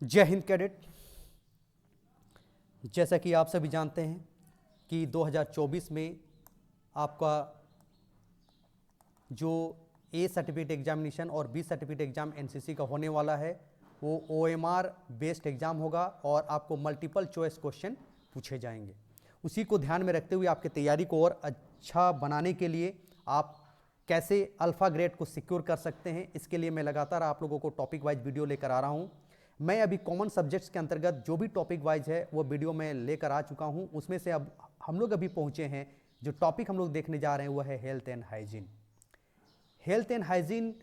जय हिंद कैडेट। जैसा कि आप सभी जानते हैं कि 2024 में आपका जो ए सर्टिफिकेट एग्जामिनेशन और बी सर्टिफिकेट एग्जाम एनसीसी का होने वाला है वो ओएमआर बेस्ड एग्जाम होगा और आपको मल्टीपल चॉइस क्वेश्चन पूछे जाएंगे। उसी को ध्यान में रखते हुए आपकी तैयारी को और अच्छा बनाने के लिए आप कैसे अल्फ़ा ग्रेड को सिक्योर कर सकते हैं, इसके लिए मैं लगातार आप लोगों को टॉपिक वाइज वीडियो लेकर आ रहा हूं। मैं अभी कॉमन सब्जेक्ट्स के अंतर्गत जो भी टॉपिक वाइज है वो वीडियो में लेकर आ चुका हूं। उसमें से अब हम लोग अभी पहुंचे हैं, जो टॉपिक हम लोग देखने जा रहे हैं वह है health and hygiene. Health and hygiene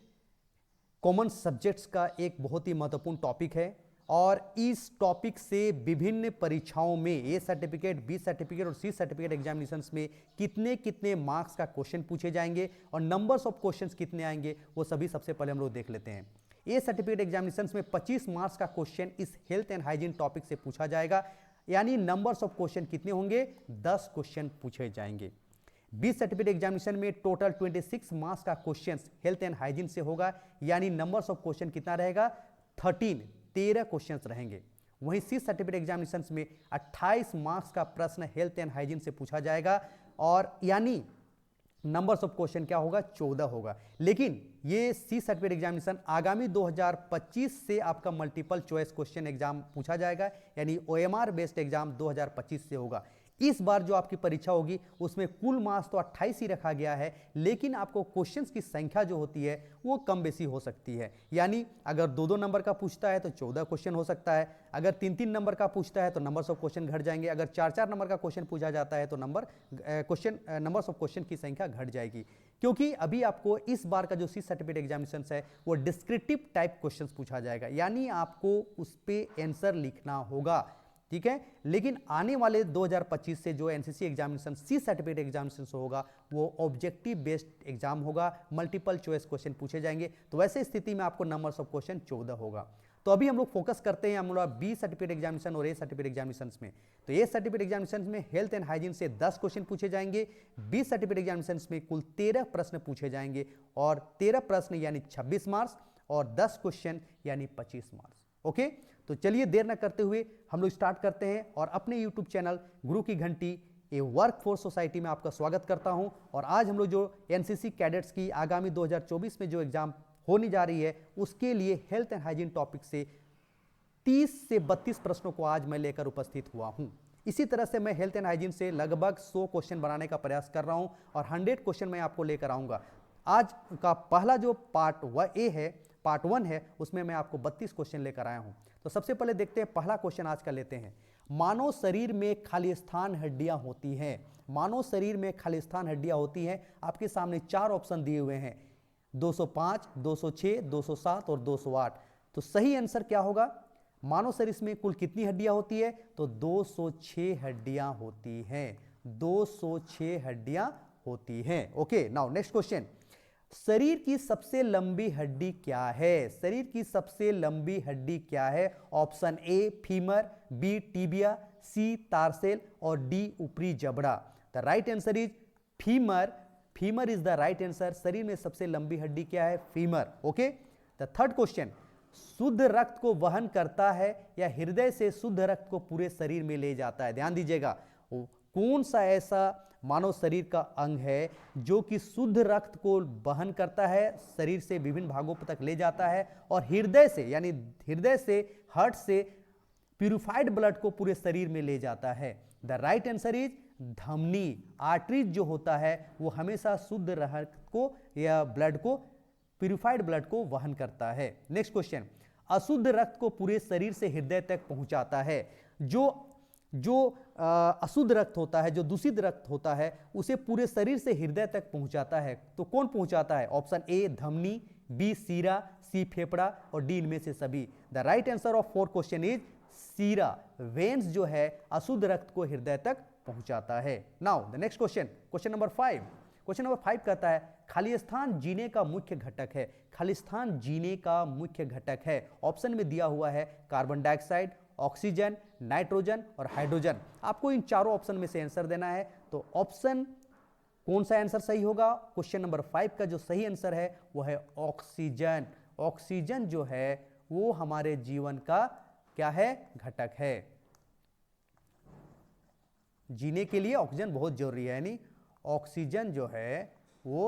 common subjects का एक बहुत ही महत्वपूर्ण टॉपिक है और इस टॉपिक से विभिन्न परीक्षाओं में ए सर्टिफिकेट, बी सर्टिफिकेट और सी सर्टिफिकेट एग्जामिनेशंस में कितने कितने मार्क्स का क्वेश्चन पूछे जाएंगे और नंबर्स ऑफ क्वेश्चंस कितने आएंगे वो सभी सबसे पहले हम लोग देख लेते हैं। ए सर्टिफिकेट एग्जामिनेशंस में 25 मार्क्स का क्वेश्चन इस हेल्थ एंड हाइजीन टॉपिक से पूछा जाएगा, यानी नंबर्स ऑफ क्वेश्चन कितने होंगे, 10 क्वेश्चन पूछे जाएंगे। बी सर्टिफिकेट एग्जामिनेशन में टोटल 26 मार्क्स का क्वेश्चन हेल्थ एंड हाइजीन से होगा, यानी नंबर्स ऑफ क्वेश्चन कितना रहेगा, 13 क्वेश्चंस रहेंगे। वहीं सी सर्टिफिकेट एग्जामिनेशन में 28 मार्क्स का प्रश्न हेल्थ एंड हाइजीन से पूछा जाएगा और यानी नंबर्स ऑफ क्वेश्चन क्या होगा, 14 होगा। लेकिन ये सी सर्टिफिकेट एग्जामिनेशन आगामी 2025 से आपका मल्टीपल चॉइस क्वेश्चन एग्जाम पूछा जाएगा, यानी ओएमआर बेस्ड एग्जाम 2025 से होगा। इस बार जो आपकी परीक्षा होगी उसमें कुल मार्क्स तो 28 ही रखा गया है, लेकिन आपको क्वेश्चंस की संख्या जो होती है वो कम बेसी हो सकती है। यानी अगर 2-2 नंबर का पूछता है तो 14 क्वेश्चन हो सकता है, अगर 3-3 नंबर का पूछता है तो नंबर्स ऑफ क्वेश्चन घट जाएंगे, अगर 4-4 नंबर का क्वेश्चन पूछा जाता है तो नंबर्स ऑफ क्वेश्चन की संख्या घट जाएगी। क्योंकि अभी आपको इस बार का जो सी सर्टिफिकेट एग्जामिनेशन है वो डिस्क्रिप्टिव टाइप क्वेश्चन पूछा जाएगा, यानी आपको उस पर आंसर लिखना होगा, ठीक है। लेकिन आने वाले 2025 से जो NCC examination C certificate examination होगा वो ऑब्जेक्टिव बेस्ड एग्जाम होगा, मल्टीपल चॉइस क्वेश्चन पूछे जाएंगे। तो वैसे स्थिति में आपको नंबर्स ऑफ क्वेश्चन 14 होगा। तो अभी हम लोग फोकस करते हैं हम लोग बी सर्टिफिकेट एग्जामिनेशन और ए सर्टिफिकेट एग्जामिनेशन में। तो ए सर्टिफिकेट एग्जामिनेशन में हेल्थ एंड हाइजीन से 10 क्वेश्चन पूछे जाएंगे, बी सर्टिफिकेट एग्जामिनेशन में कुल 13 प्रश्न पूछे जाएंगे और 13 प्रश्न यानी 26 मार्क्स और 10 क्वेश्चन यानी 25 मार्क्स। ओके, तो चलिए देर न करते हुए हम लोग स्टार्ट करते हैं और अपने यूट्यूब चैनल गुरु की घंटी ए वर्कफोर्स सोसाइटी में आपका स्वागत करता हूं। और आज हम लोग जो एनसीसी कैडेट्स की आगामी 2024 में जो एग्जाम होने जा रही है उसके लिए हेल्थ एंड हाइजीन टॉपिक से 30 से 32 प्रश्नों को आज मैं लेकर उपस्थित हुआ हूं। इसी तरह से मैं हेल्थ एंड हाइजीन से लगभग 100 क्वेश्चन बनाने का प्रयास कर रहा हूं और 100 क्वेश्चन मैं आपको लेकर आऊंगा। आज का पहला जो पार्ट 1 है उसमें मैं आपको 32 क्वेश्चन लेकर आया हूं। तो सबसे पहले देखते हैं, पहला क्वेश्चन आज का लेते हैं। मानव शरीर में खालिस्तान हड्डियां होती हैं। मानव शरीर में खालिस्तान हड्डियां होती हैं। आपके सामने 4 ऑप्शन दिए हुए हैं, 205, 206, 207 और 208। तो सही आंसर क्या होगा, मानव शरीर में कुल कितनी हड्डियां होती है, तो 206 हड्डियां होती हैं। 206 हड्डियां होती हैं। Okay, now next question. शरीर की सबसे लंबी हड्डी क्या है? शरीर की सबसे लंबी हड्डी क्या है? Option A femur, B tibia, C tarsal और डी ऊपरी जबड़ा। The right answer is femur. Femur is the right answer. शरीर में सबसे लंबी हड्डी क्या है? Femur. Okay, the third question. शुद्ध रक्त को वहन करता है या हृदय से शुद्ध रक्त को पूरे शरीर में ले जाता है? ध्यान दीजिएगा, कौन सा ऐसा मानव शरीर का अंग है जो कि शुद्ध रक्त को वहन करता है, शरीर से विभिन्न भागों तक ले जाता है और हृदय से यानी हृदय से हार्ट से प्यूरिफाइड ब्लड को पूरे शरीर में ले जाता है? द राइट आंसर इज धमनी। आर्टरीज जो होता है वो हमेशा शुद्ध रक्त को या ब्लड को, प्यूरिफाइड ब्लड को वहन करता है। Next question. अशुद्ध रक्त को पूरे शरीर से हृदय तक पहुंचाता है। जो अशुद्ध रक्त होता है, जो दूषित रक्त होता है, उसे पूरे शरीर से हृदय तक पहुंचाता है। तो कौन पहुंचाता है? ऑप्शन ए धमनी, बी सीरा, सी फेफड़ा और डी इनमें से सभी। The right answer of 4 question is Sira. Veins जो है अशुद्ध रक्त को हृदय तक पहुंचाता है। Now the next question, question number 5। Question number 5 कहता है खालिस्तान जीने का मुख्य घटक है। खालिस्तान जीने का मुख्य घटक है। ऑप्शन में दिया हुआ है कार्बन डाइऑक्साइड, ऑक्सीजन, नाइट्रोजन और हाइड्रोजन। आपको इन चारों ऑप्शन में से आंसर देना है। तो ऑप्शन कौन सा आंसर सही होगा? क्वेश्चन नंबर 5 का जो सही आंसर है वो है ऑक्सीजन। ऑक्सीजन जो है वो हमारे जीवन का क्या है, घटक है। जीने के लिए ऑक्सीजन बहुत जरूरी है, यानी ऑक्सीजन जो है वो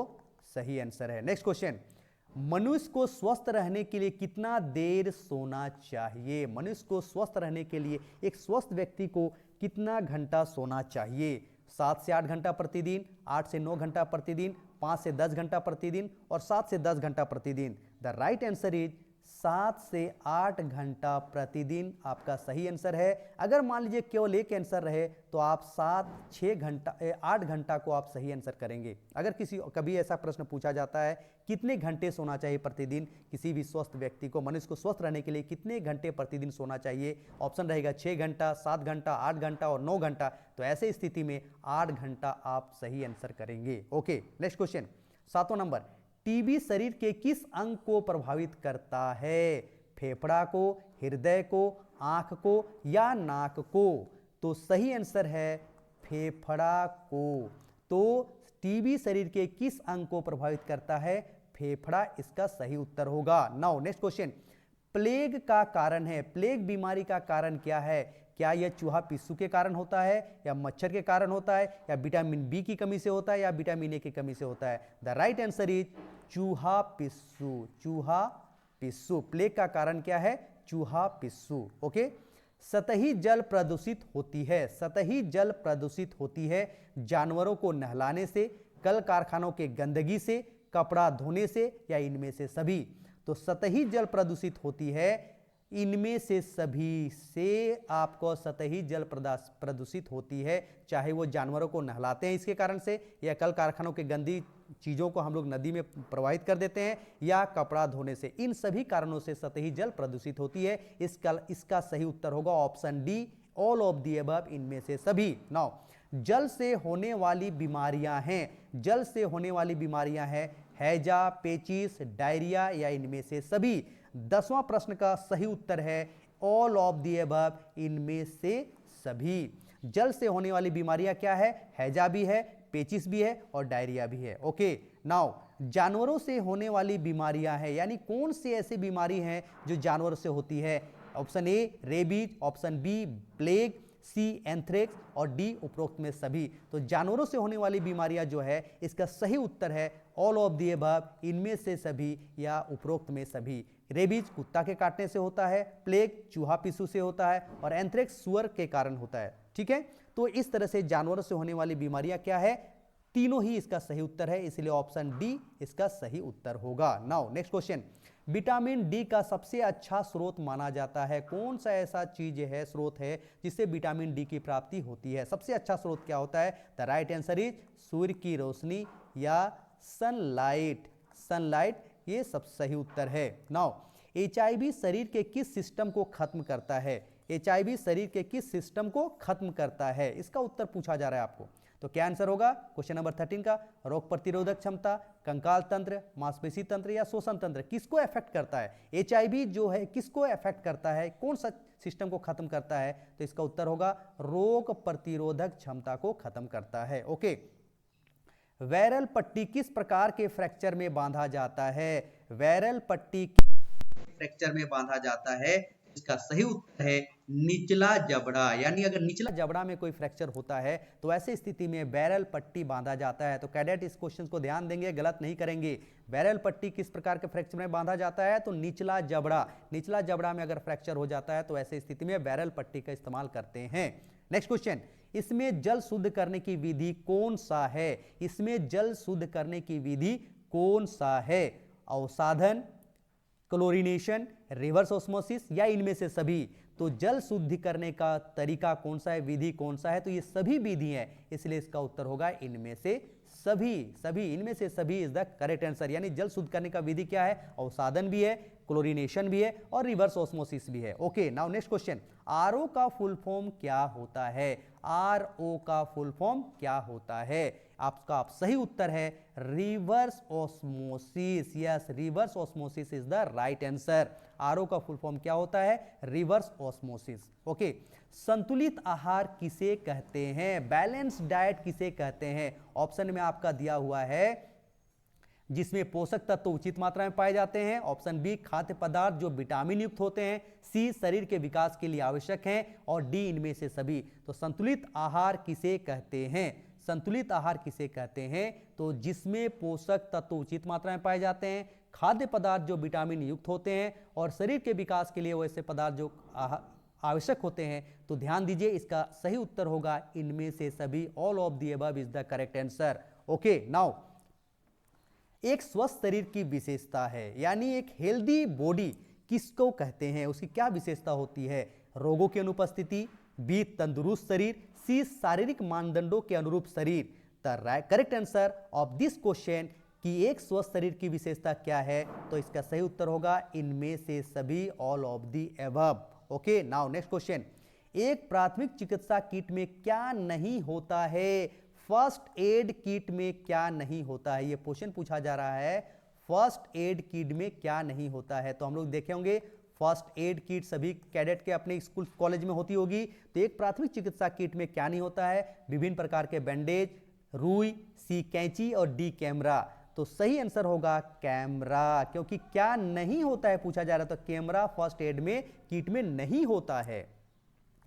सही आंसर है। नेक्स्ट क्वेश्चन, मनुष्य को स्वस्थ रहने के लिए कितना देर सोना चाहिए? मनुष्य को स्वस्थ रहने के लिए, एक स्वस्थ व्यक्ति को कितना घंटा सोना चाहिए? 7 से 8 घंटा प्रतिदिन, 8 से 9 घंटा प्रतिदिन, 5 से 10 घंटा प्रतिदिन और 7 से 10 घंटा प्रतिदिन। द राइट आंसर इज 7 से 8 घंटा प्रतिदिन आपका सही आंसर है। अगर मान लीजिए केवल एक आंसर रहे तो आप 8 घंटा को आप सही आंसर करेंगे। अगर कभी ऐसा प्रश्न पूछा जाता है कितने घंटे सोना चाहिए प्रतिदिन, किसी भी स्वस्थ व्यक्ति को, मनुष्य को स्वस्थ रहने के लिए कितने घंटे प्रतिदिन सोना चाहिए, ऑप्शन रहेगा 6 घंटा, 7 घंटा, 8 घंटा और 9 घंटा। तो ऐसे स्थिति में 8 घंटा आप सही आंसर करेंगे। ओके, नेक्स्ट क्वेश्चन, 7वां नंबर, टीबी शरीर के किस अंग को प्रभावित करता है? फेफड़ा को, हृदय को, आंख को या नाक को? तो सही आंसर है फेफड़ा को। तो टीबी शरीर के किस अंग को प्रभावित करता है? फेफड़ा इसका सही उत्तर होगा। नाउ नेक्स्ट क्वेश्चन, प्लेग का कारण है, प्लेग बीमारी का कारण क्या है? क्या यह चूहा पिस्सू के कारण होता है, या मच्छर के कारण होता है, या विटामिन बी की कमी से होता है, या विटामिन ए की कमी से होता है? द राइट आंसर इज चूहा पिस्सू। चूहा पिस्सू। प्लेग का कारण क्या है? चूहा पिस्सू। ओके, सतही जल प्रदूषित होती है, सतही जल प्रदूषित होती है जानवरों को नहलाने से, कल कारखानों के गंदगी से, कपड़ा धोने से या इनमें से सभी? तो सतही जल प्रदूषित होती है इनमें से सभी से आपको सतही जल प्रदूषित होती है, चाहे वो जानवरों को नहलाते हैं इसके कारण से, या कल कारखानों के गंदी चीज़ों को हम लोग नदी में प्रवाहित कर देते हैं, या कपड़ा धोने से। इन सभी कारणों से सतही जल प्रदूषित होती है। इसका सही उत्तर होगा option D, all of the above, इनमें से सभी। नाउ जल से होने वाली बीमारियां हैं, जल से होने वाली बीमारियां हैं हैजा, पेचिस, डायरिया या इनमें से सभी? 10वां प्रश्न का सही उत्तर है ऑल ऑफ दी अबव, इनमें से सभी। जल से होने वाली बीमारियां क्या है? हैजा भी है, पेचिस भी है और डायरिया भी है। ओके, नाउ जानवरों से होने वाली बीमारियां हैं, यानी कौन सी ऐसी बीमारी हैं जो जानवरों से होती है? Option A rabies, option B plague, C anthrax और डी उपरोक्त में सभी। तो जानवरों से होने वाली बीमारियां जो है इसका सही उत्तर है ऑल ऑफ दी अबव, इनमें से सभी या उपरोक्त में सभी। रेबीज कुत्ता के काटने से होता है, प्लेग चूहा पिस्सू से होता है और एंथ्रेक्स सुअर के कारण होता है। ठीक है, तो इस तरह से जानवरों से होने वाली बीमारियां क्या है? तीनों ही इसका सही उत्तर है, इसलिए ऑप्शन डी इसका सही उत्तर होगा। Now next question, vitamin D का सबसे अच्छा स्रोत माना जाता है? कौन सा ऐसा चीज है, स्रोत है जिससे विटामिन डी की प्राप्ति होती है? सबसे अच्छा स्रोत क्या होता है? द राइट आंसर इज सूर्य की रोशनी या सनलाइट। सनलाइट ये सब सही उत्तर है। नाउ एचआईवी शरीर के किस सिस्टम को खत्म करता है? एचआईवी शरीर के किस सिस्टम को खत्म करता है? इसका उत्तर पूछा जा रहा है आपको। तो क्या आंसर होगा क्वेश्चन नंबर 13 का? रोग प्रतिरोधक क्षमता, कंकाल तंत्र, मांसपेशी तंत्र या श्वसन तंत्र? किसको अफेक्ट करता है? एचआईवी जो है किसको अफेक्ट करता है, कौन सा सिस्टम को खत्म करता है? तो इसका उत्तर होगा रोग प्रतिरोधक क्षमता को खत्म करता है। ओके, वैरल पट्टी किस प्रकार के फ्रैक्चर में बांधा जाता है? वैरल पट्टी फ्रैक्चर में बांधा जाता है, इसका सही उत्तर है निचला जबड़ा। यानी अगर निचला जबड़ा में कोई फ्रैक्चर होता है तो ऐसे स्थिति में बैरल पट्टी बांधा जाता है। तो कैडेट इस क्वेश्चन को ध्यान देंगे, गलत नहीं करेंगे। बैरल पट्टी किस प्रकार के फ्रैक्चर में बांधा जाता है? तो निचला जबड़ा। निचला जबड़ा में अगर फ्रैक्चर हो जाता है तो ऐसे स्थिति में बैरल पट्टी का इस्तेमाल करते हैं। नेक्स्ट क्वेश्चन, इसमें जल शुद्ध करने की विधि कौन सा है? इसमें जल शुद्ध करने की विधि कौन सा है? अवसाधन, क्लोरीनेशन, रिवर्स ऑस्मोसिस या इनमें से सभी? तो जल शुद्धि करने का तरीका कौन सा है, विधि कौन सा है? तो ये सभी विधि है, इसलिए इसका उत्तर होगा इनमें से सभी। सभी, इनमें से सभी इज द करेक्ट आंसर। यानी जल शुद्ध करने का विधि क्या है? अवसाधन भी है, क्लोरीनेशन भी है और रिवर्स ऑस्मोसिस भी है। Okay, now next question, RO का फुल फॉर्म क्या होता है? आरओ का फुल फॉर्म क्या होता है? आपका सही उत्तर है reverse osmosis. Yes, reverse osmosis is the right answer. RO का फुल फॉर्म क्या होता है? Reverse osmosis. ओके, संतुलित आहार किसे कहते हैं? बैलेंस डाइट किसे कहते हैं? ऑप्शन में आपका दिया हुआ है जिसमें पोषक तत्व उचित मात्रा में पाए जाते हैं। ऑप्शन बी, खाद्य पदार्थ जो विटामिन युक्त होते हैं। सी, शरीर के विकास के लिए आवश्यक हैं। और डी, इनमें से सभी। तो संतुलित आहार किसे कहते हैं? संतुलित आहार किसे कहते हैं? तो जिसमें पोषक तत्व उचित मात्रा में पाए जाते हैं, खाद्य पदार्थ जो विटामिन युक्त होते हैं और शरीर के विकास के लिए वैसे पदार्थ जो आवश्यक होते हैं। तो ध्यान दीजिए, इसका सही उत्तर होगा इनमें से सभी। All of the above is the correct answer. Okay, now एक स्वस्थ शरीर की विशेषता है, यानी एक हेल्दी बॉडी किसको कहते हैं, उसकी क्या विशेषता होती है? रोगों की अनुपस्थिति, बी, तंदुरुस्त शरीर, सी, शारीरिक मानदंडों के अनुरूप शरीर। The correct answer of this question कि एक स्वस्थ शरीर की विशेषता क्या है, तो इसका सही उत्तर होगा इनमें से सभी। All of the above. Okay, now next question. एक प्राथमिक चिकित्सा किट में क्या नहीं होता है? फर्स्ट एड किट में क्या नहीं होता है? ये क्वेश्चन पूछा जा रहा है, फर्स्ट एड किट में क्या नहीं होता है? तो हम लोग देखे होंगे फर्स्ट एड किट सभी कैडेट के अपने स्कूल कॉलेज में होती होगी। तो एक प्राथमिक चिकित्सा किट में क्या नहीं होता है? विभिन्न प्रकार के बैंडेज, रुई, सी, कैंची और डी, कैमरा। तो सही आंसर होगा कैमरा, क्योंकि क्या नहीं होता है पूछा जा रहा है, तो कैमरा फर्स्ट एड में किट में नहीं होता है।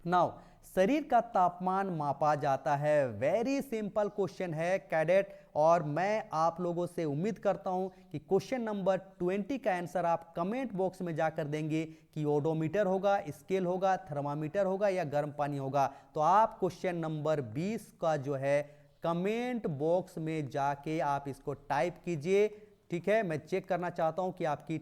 नाउ शरीर का तापमान मापा जाता है। वेरी सिंपल क्वेश्चन है कैडेट, और मैं आप लोगों से उम्मीद करता हूं कि क्वेश्चन नंबर 20 का आंसर आप कमेंट बॉक्स में जाकर देंगे कि ओडोमीटर होगा, स्केल होगा, थर्मामीटर होगा या गर्म पानी होगा। तो आप क्वेश्चन नंबर 20 का जो है कमेंट बॉक्स में जाके आप इसको टाइप कीजिए। ठीक है, मैं चेक करना चाहता हूं कि आपकी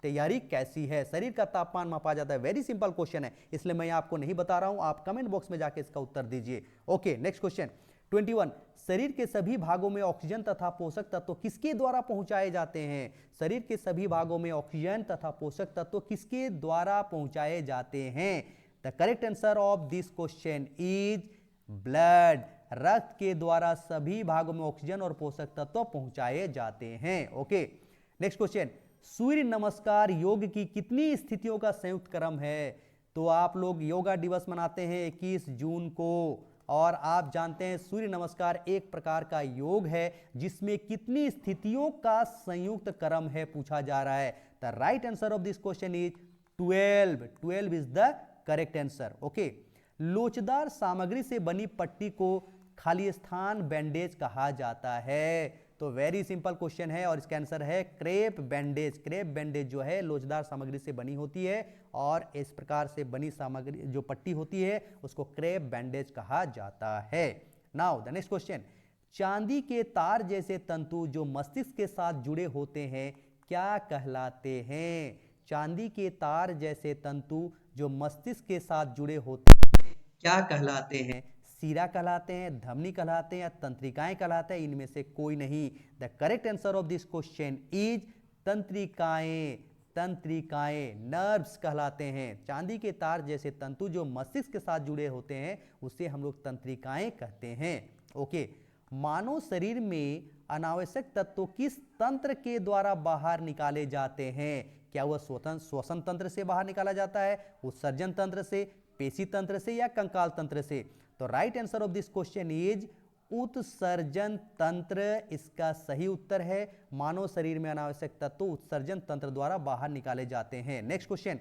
तैयारी कैसी है। शरीर का तापमान मापा जाता है, वेरी सिंपल क्वेश्चन है, इसलिए मैं आपको नहीं बता रहा हूं, आप कमेंट बॉक्स में जाके इसका उत्तर दीजिए। Okay, next question 21। शरीर के सभी भागों में ऑक्सीजन तथा पोषक तत्व किसके द्वारा पहुंचाए जाते हैं? शरीर के सभी भागों में ऑक्सीजन तथा पोषक तत्व किसके द्वारा पहुंचाए जाते हैं? The correct answer of this question is blood. रक्त के द्वारा सभी भागों में ऑक्सीजन और पोषक तत्व पहुंचाए जाते हैं। Okay, next question. सूर्य नमस्कार योग की कितनी स्थितियों का संयुक्त क्रम है? तो आप लोग योगा दिवस मनाते हैं 21 जून को, और आप जानते हैं सूर्य नमस्कार एक प्रकार का योग है जिसमें कितनी स्थितियों का संयुक्त क्रम है पूछा जा रहा है। The right answer of this question is 12। 12 is the correct answer. Okay, लोचदार सामग्री से बनी पट्टी को खाली स्थान बैंडेज कहा जाता है। तो वेरी सिंपल क्वेश्चन है और इसका आंसर है क्रेप बैंडेज। क्रेप बैंडेज जो है लोचदार सामग्री से बनी होती है, और इस प्रकार से बनी सामग्री जो पट्टी होती है उसको क्रेप बैंडेज कहा जाता है। Now the next question. चांदी के तार जैसे तंतु जो मस्तिष्क के साथ जुड़े होते हैं क्या कहलाते हैं? चांदी के तार जैसे तंतु जो मस्तिष्क के साथ जुड़े होते हैं क्या कहलाते हैं? सीरा कहलाते हैं, धमनी कहलाते हैं या तंत्रिकाएं कहलाते हैं? इनमें से कोई नहीं। The correct answer of this question is तंत्रिकाएं। तंत्रिकाएं नर्व्स कहलाते हैं। चांदी के तार जैसे तंतु जो मस्तिष्क के साथ जुड़े होते हैं उसे हम लोग तंत्रिकाएं कहते हैं। ओके, मानव शरीर में अनावश्यक तत्व किस तंत्र के द्वारा बाहर निकाले जाते हैं? क्या वह श्वसन तंत्र से बाहर निकाला जाता है, उत्सर्जन तंत्र से, पेशी तंत्र से या कंकाल तंत्र से? तो right answer of this question is उत्सर्जन तंत्र इसका सही उत्तर है। मानव शरीर में अनावश्यक तत्व उत्सर्जन तंत्र द्वारा बाहर निकाले जाते हैं। Next question.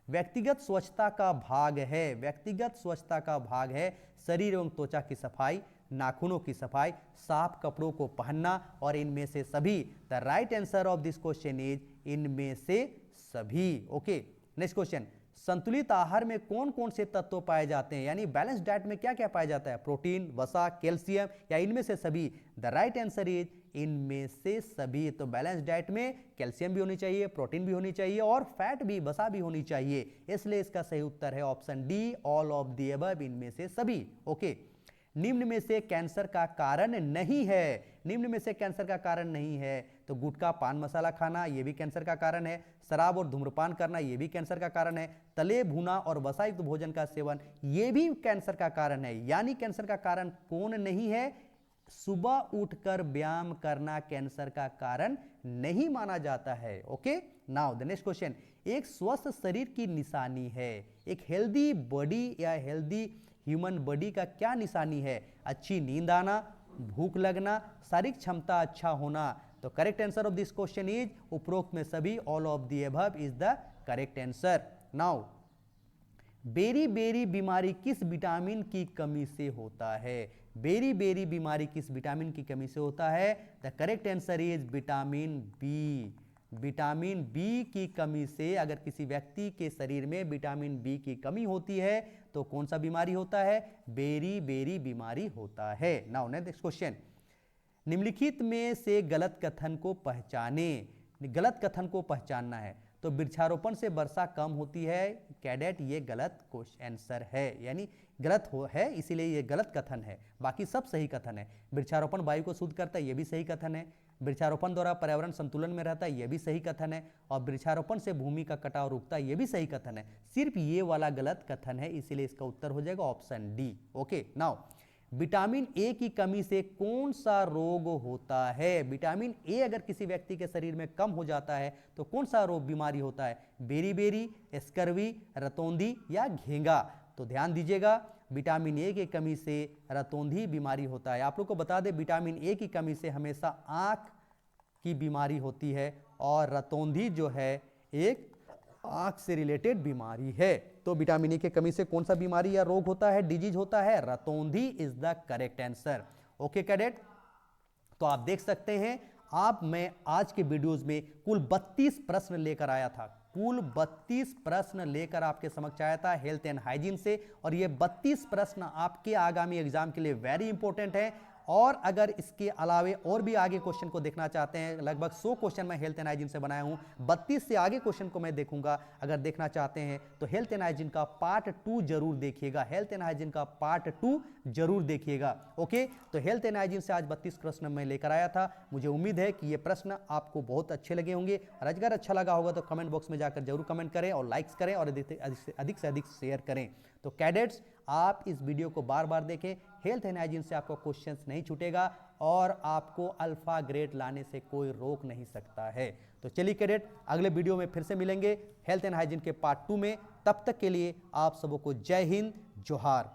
व्यक्तिगत स्वच्छता का भाग है, व्यक्तिगत स्वच्छता का भाग है शरीर एवं त्वचा की सफाई, नाखूनों की सफाई, साफ कपड़ों को पहनना और इनमें से सभी। The right answer of this question is इनमें से सभी। Okay, next question. संतुलित आहार में कौन कौन से तत्व पाए जाते हैं, यानी बैलेंस डाइट में क्या क्या पाया जाता है? प्रोटीन, वसा, कैल्शियम या इनमें से सभी? द राइट आंसर इज इनमें से सभी। तो बैलेंस डाइट में कैल्शियम भी होनी चाहिए, प्रोटीन भी होनी चाहिए और फैट भी, वसा भी होनी चाहिए, इसलिए इसका सही उत्तर है option D, all of the above, इनमें से सभी। ओके, निम्न में से कैंसर का कारण नहीं है, निम्न में से कैंसर का कारण नहीं है। तो गुटखा, पान मसाला खाना ये भी कैंसर का कारण है, शराब और धूम्रपान करना ये भी कैंसर का कारण है, तले भुना और वसायुक्त भोजन का सेवन ये भी कैंसर का कारण है। यानी कैंसर का कारण कौन नहीं है? सुबह उठकर व्यायाम करना कैंसर का कारण नहीं माना जाता है। Okay, now the next question. एक स्वस्थ शरीर की निशानी है, एक हेल्दी बॉडी या हेल्दी ह्यूमन बॉडी का क्या निशानी है? अच्छी नींद आना, भूख लगना, शारीरिक क्षमता अच्छा होना। तो correct answer of this question is उपरोक्त में सभी, all of the above is the correct answer. Now beriberi बीमारी किस विटामिन की कमी से होता है? बेरी बेरी बीमारी किस विटामिन की कमी से होता है? The correct answer is vitamin B. Vitamin B की कमी से, अगर किसी व्यक्ति के शरीर में विटामिन बी की कमी होती है तो कौन सा बीमारी होता है? बेरी बेरी बीमारी होता है। नाउ नेक्स्ट क्वेश्चन, निम्नलिखित में से गलत कथन को पहचाने। गलत कथन को पहचानना है। तो वृक्षारोपण से वर्षा कम होती है, कैडेट ये गलत क्वेश्चन आंसर है, यानी गलत है, इसीलिए ये गलत कथन है। बाकी सब सही कथन है। वृक्षारोपण वायु को शुद्ध करता है, ये भी सही कथन है। वृक्षारोपण द्वारा पर्यावरण संतुलन में रहता है, ये भी सही कथन है। और वृक्षारोपण से भूमि का कटाव रुकता है, ये भी सही कथन है। सिर्फ ये वाला गलत कथन है, इसीलिए इसका उत्तर हो जाएगा option D. Okay, now vitamin A की कमी से कौन सा रोग होता है? विटामिन ए अगर किसी व्यक्ति के शरीर में कम हो जाता है तो कौन सा रोग बीमारी होता है? बेरी बेरी, स्कर्वी, रतौंधी या घेंगा? तो ध्यान दीजिएगा, विटामिन ए की कमी से रतौंधी बीमारी होता है। आप लोग को बता दें, विटामिन ए की कमी से हमेशा आंख की बीमारी होती है, और रतौंधी जो है एक आंख से रिलेटेड बीमारी है। तो विटामिन ए की कमी से कौन सा बीमारी या रोग होता है, डिजीज होता है? रतौंधी is the correct answer. Okay cadet, तो आप देख सकते हैं, मैं आज के वीडियोस में कुल 32 प्रश्न लेकर आया था। कुल 32 प्रश्न लेकर आपके समक्ष आया था हेल्थ एंड हाइजीन से, और ये 32 प्रश्न आपके आगामी एग्जाम के लिए वेरी इंपॉर्टेंट है। और अगर इसके अलावे और भी आगे क्वेश्चन को देखना चाहते हैं, लगभग 100 क्वेश्चन मैं हेल्थ एंड हाइजीन से बनाया हूं, 32 से आगे क्वेश्चन को मैं देखूंगा। अगर देखना चाहते हैं तो हेल्थ एंड हाइजीन का पार्ट 2 जरूर देखिएगा। हेल्थ एंड हाइजीन का पार्ट 2 जरूर देखिएगा। ओके, तो हेल्थ एंड हाइजीन से आज 32 प्रश्न मैं लेकर आया था। मुझे उम्मीद है कि ये प्रश्न आपको बहुत अच्छे लगे होंगे, और अगर अच्छा लगा होगा तो कमेंट बॉक्स में जाकर जरूर कमेंट करें, और लाइक्स करें, और अधिक से अधिक शेयर करें। तो कैडेट्स, आप इस वीडियो को बार बार देखें। हेल्थ एंड हाइजीन से आपको क्वेश्चंस नहीं छूटेगा, और आपको अल्फा ग्रेड लाने से कोई रोक नहीं सकता है। तो चलिए कैडेट, अगले वीडियो में फिर से मिलेंगे हेल्थ एंड हाइजीन के पार्ट 2 में। तब तक के लिए आप सबको जय हिंद, जोहार।